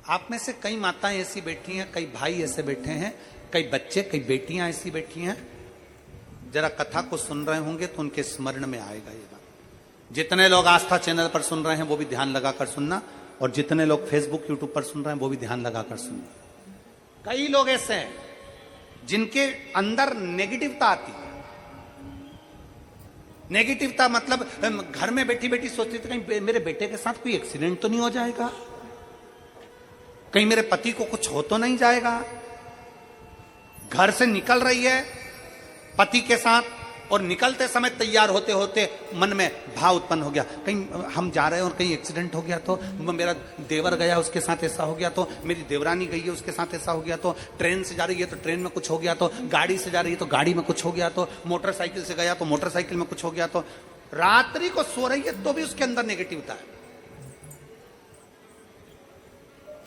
आप में से कई माताएं ऐसी बैठी हैं, कई भाई ऐसे बैठे हैं, कई बच्चे, कई बेटियां ऐसी बैठी हैं, जरा कथा को सुन रहे होंगे तो उनके स्मरण में आएगा ये बात। जितने लोग आस्था चैनल पर सुन रहे हैं वो भी ध्यान लगाकर सुनना, और जितने लोग फेसबुक यूट्यूब पर सुन रहे हैं वो भी ध्यान लगाकर सुनना। कई लोग ऐसे हैं जिनके अंदर नेगेटिवता आती है। नेगेटिवता मतलब घर में बैठी बैठी सोचती थी कहीं मेरे बेटे के साथ कोई एक्सीडेंट तो नहीं हो जाएगा, कहीं मेरे पति को कुछ हो तो नहीं जाएगा। घर से निकल रही है पति के साथ, और निकलते समय तैयार होते होते मन में भाव उत्पन्न हो गया, कहीं हम जा रहे हैं और कहीं एक्सीडेंट हो गया तो, मेरा देवर गया उसके साथ ऐसा हो गया तो, मेरी देवरानी गई है उसके साथ ऐसा हो गया तो, ट्रेन से जा रही है तो ट्रेन में कुछ हो गया तो, गाड़ी से जा रही है तो गाड़ी में कुछ हो गया तो, मोटरसाइकिल से गया तो मोटरसाइकिल में कुछ हो गया तो। रात्रि को सो रही है तो भी उसके अंदर नेगेटिविटी है।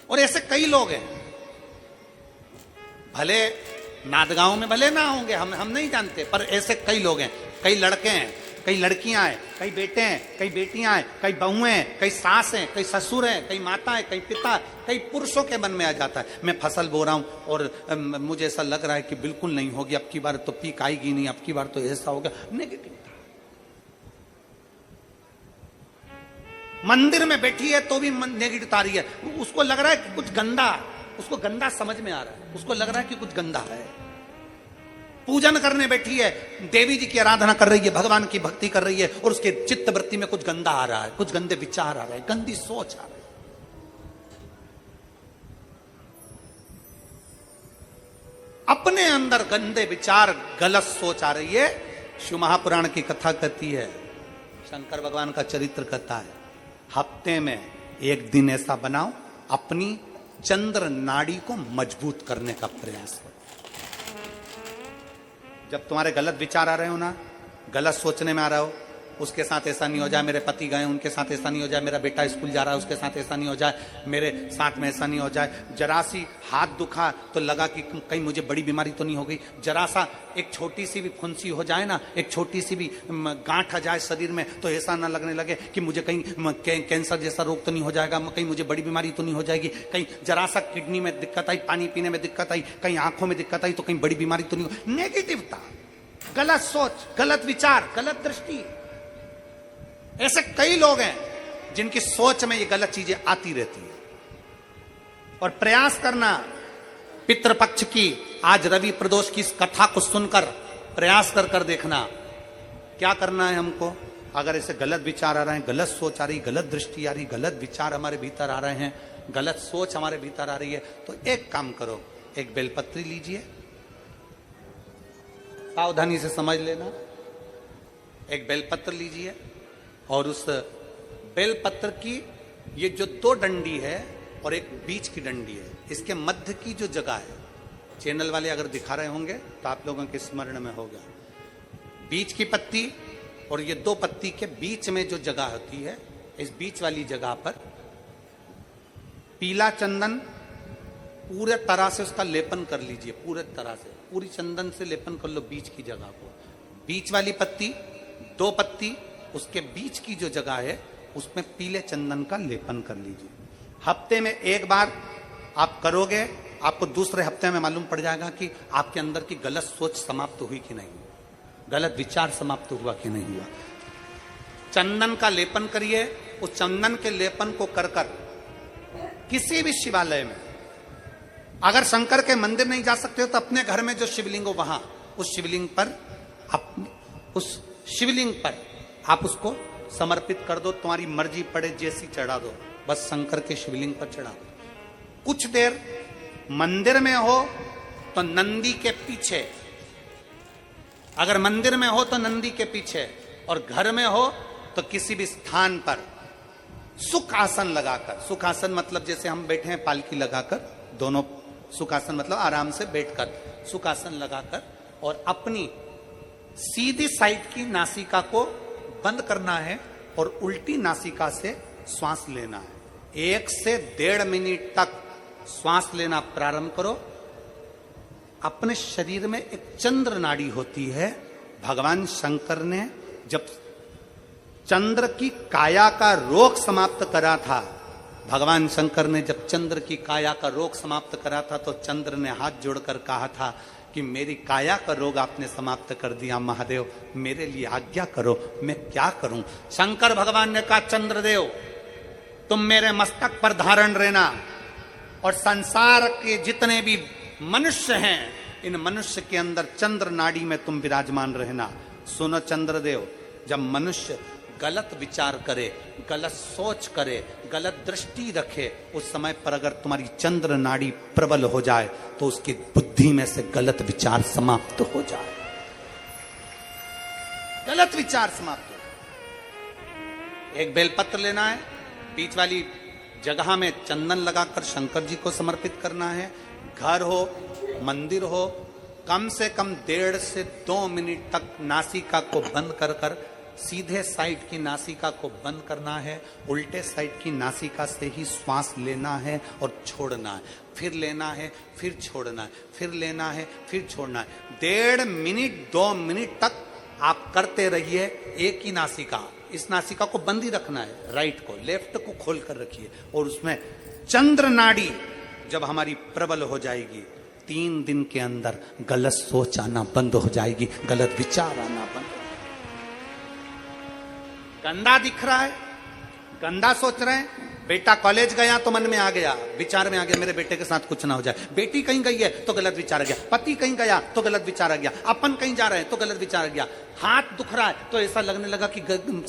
और ऐसे कई लोग हैं, भले नादगांव में भले ना होंगे, हम नहीं जानते, पर ऐसे कई लोग हैं। कई लड़के हैं, कई लड़कियां हैं, कई बेटे हैं, कई बेटियां हैं, कई बहुएं हैं, कई सास हैं, कई ससुर हैं, कई माता है, कई पिता, कई पुरुषों के मन में आ जाता है मैं फसल बो रहा हूं और मुझे ऐसा लग रहा है कि बिल्कुल नहीं होगी, अब की बार तो पीक आएगी नहीं, अब की बार तो ऐसा होगा। नेगेटिव मंदिर में बैठी है तो भी नेगेटिव आ रही है, उसको लग रहा है कि कुछ गंदा, उसको गंदा समझ में आ रहा है, उसको लग रहा है कि कुछ गंदा है। पूजन करने बैठी है, देवी जी की आराधना कर रही है, भगवान की भक्ति कर रही है, और उसके चित्त वृत्ति में कुछ गंदा आ रहा है, कुछ गंदे विचार आ रहे हैं, गंदी सोच आ रही है। अपने अंदर गंदे विचार, गलत सोच आ रही है। शिव महापुराण की कथा कहती है, शंकर भगवान का चरित्र कहता है, हफ्ते में एक दिन ऐसा बनाओ अपनी चंद्र नाड़ी को मजबूत करने का प्रयास करो। जब तुम्हारे गलत विचार आ रहे हो ना, गलत सोचने में आ रहा हो, उसके साथ ऐसा नहीं हो जाए, मेरे पति गए उनके साथ ऐसा नहीं हो जाए, मेरा बेटा स्कूल जा रहा है उसके साथ ऐसा नहीं हो जाए, मेरे साथ में ऐसा नहीं हो जाए, जरा सी हाथ दुखा तो लगा कि कहीं मुझे बड़ी बीमारी तो नहीं हो गई, जरा सा एक छोटी सी भी फुंसी हो जाए ना, एक छोटी सी भी गांठ आ जाए शरीर में तो ऐसा ना लगने लगे कि मुझे कहीं कैंसर जैसा रोग तो नहीं हो जाएगा, कहीं मुझे बड़ी बीमारी तो नहीं हो जाएगी, कहीं जरा सा किडनी में दिक्कत आई, पानी पीने में दिक्कत आई, कहीं आंखों में दिक्कत आई तो कहीं बड़ी बीमारी तो नहीं हो। नेगेटिवता, गलत सोच, गलत विचार, गलत दृष्टि। ऐसे कई लोग हैं जिनकी सोच में ये गलत चीजें आती रहती है। और प्रयास करना, पितृपक्ष की आज रवि प्रदोष की इस कथा को सुनकर प्रयास कर देखना क्या करना है हमको। अगर ऐसे गलत विचार आ रहे हैं, गलत सोच आ रही, गलत दृष्टि आ रही, गलत विचार हमारे भीतर आ रहे हैं, गलत सोच हमारे भीतर आ रही है, तो एक काम करो, एक बेलपत्री लीजिए, सावधानी से समझ लेना, एक बेलपत्र लीजिए, और उस बेलपत्र की ये जो दो डंडी है और एक बीच की डंडी है, इसके मध्य की जो जगह है, चैनल वाले अगर दिखा रहे होंगे तो आप लोगों के स्मरण में होगा, बीच की पत्ती और ये दो पत्ती के बीच में जो जगह होती है, इस बीच वाली जगह पर पीला चंदन पूरे तरह से उसका लेपन कर लीजिए, पूरे तरह से पूरी चंदन से लेपन कर लो बीच की जगह को। बीच वाली पत्ती, दो पत्ती, उसके बीच की जो जगह है उसमें पीले चंदन का लेपन कर लीजिए। हफ्ते में एक बार आप करोगे, आपको दूसरे हफ्ते में मालूम पड़ जाएगा कि आपके अंदर की गलत सोच समाप्त हुई कि नहीं, गलत विचार समाप्त हुआ कि नहीं हुआ। चंदन का लेपन करिए, उस चंदन के लेपन को कर किसी भी शिवालय में, अगर शंकर के मंदिर नहीं जा सकते हो तो अपने घर में जो शिवलिंग हो वहां, उस शिवलिंग पर आप उसको समर्पित कर दो, तुम्हारी मर्जी पड़े जैसी चढ़ा दो, बस शंकर के शिवलिंग पर चढ़ा दो। कुछ देर मंदिर में हो तो नंदी के पीछे, अगर मंदिर में हो तो नंदी के पीछे, और घर में हो तो किसी भी स्थान पर सुख आसन लगाकर, सुख आसन मतलब जैसे हम बैठे हैं पालकी लगाकर, दोनों सुखासन मतलब आराम से बैठकर, सुखासन लगाकर, और अपनी सीधी साइड की नासिका को बंद करना है और उल्टी नासिका से श्वास लेना है। 1 से 1.5 मिनट तक श्वास लेना प्रारंभ करो। अपने शरीर में एक चंद्र नाड़ी होती है। भगवान शंकर ने जब चंद्र की काया का रोग समाप्त करा था, भगवान शंकर ने जब चंद्र की काया का रोग समाप्त करा था तो चंद्र ने हाथ जोड़कर कहा था कि मेरी काया का रोग आपने समाप्त कर दिया महादेव, मेरे लिए आज्ञा करो, मैं क्या करूं। शंकर भगवान ने कहा चंद्रदेव तुम मेरे मस्तक पर धारण रहना और संसार के जितने भी मनुष्य हैं इन मनुष्य के अंदर चंद्र नाड़ी में तुम विराजमान रहना। सुनो चंद्रदेव, जब मनुष्य गलत विचार करे, गलत सोच करे, गलत दृष्टि रखे, उस समय पर अगर तुम्हारी चंद्र नाड़ी प्रबल हो जाए तो उसकी बुद्धि में से गलत विचार समाप्त हो जाए, गलत विचार समाप्त हो। एक बेलपत्र लेना है, बीच वाली जगह में चंदन लगाकर शंकर जी को समर्पित करना है। घर हो मंदिर हो, कम से कम 1.5 से 2 मिनट तक नासिका को बंद कर कर सीधे साइड की नासिका को बंद करना है, उल्टे साइड की नासिका से ही श्वास लेना है और छोड़ना है, फिर लेना है, फिर छोड़ना है, फिर लेना है, फिर छोड़ना है। 1.5 मिनट 2 मिनट तक आप करते रहिए एक ही नासिका। इस नासिका को बंद ही रखना है, राइट को, लेफ्ट को खोल कर रखिए और उसमें चंद्र नाड़ी जब हमारी प्रबल हो जाएगी 3 दिन के अंदर गलत सोच आना बंद हो जाएगी, गलत विचार आना बंद। गंदा दिख रहा है, गंदा सोच रहे हैं, बेटा कॉलेज गया तो मन में आ गया, विचार में आ गया मेरे बेटे के साथ कुछ ना हो जाए, बेटी कहीं गई है तो गलत विचार आ गया, पति कहीं गया तो गलत विचार आ गया, अपन कहीं जा रहे हैं तो गलत विचार आ गया, हाथ दुख रहा है तो ऐसा लगने लगा कि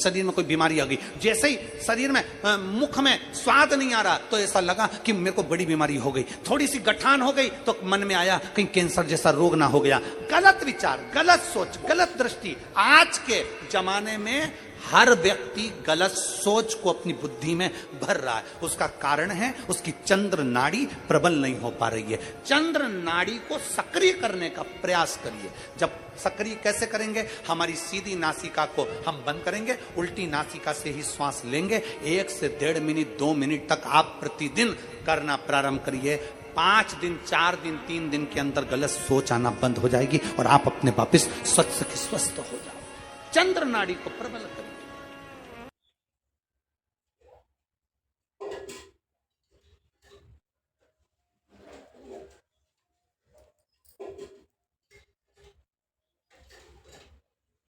शरीर में कोई बीमारी आ गई, जैसे ही शरीर में मुख में स्वाद नहीं आ रहा तो ऐसा लगा कि मेरे को बड़ी बीमारी हो गई, थोड़ी सी गठान हो गई तो मन में आया कहीं कैंसर जैसा रोग ना हो गया। गलत विचार, गलत सोच, गलत दृष्टि। आज के जमाने में हर व्यक्ति गलत सोच को अपनी बुद्धि में भर रहा है, उसका कारण है उसकी चंद्र नाड़ी प्रबल नहीं हो पा रही है। चंद्र नाड़ी को सक्रिय करने का प्रयास करिए। जब सक्रिय कैसे करेंगे, हमारी सीधी नासिका को हम बंद करेंगे, उल्टी नासिका से ही श्वास लेंगे। 1 से 1.5 मिनट 2 मिनट तक आप प्रतिदिन करना प्रारंभ करिए। 5 दिन 4 दिन 3 दिन के अंदर गलत सोच आना बंद हो जाएगी और आप अपने वापस स्वस्थ हो जाओ। चंद्र नाड़ी को प्रबल करिए।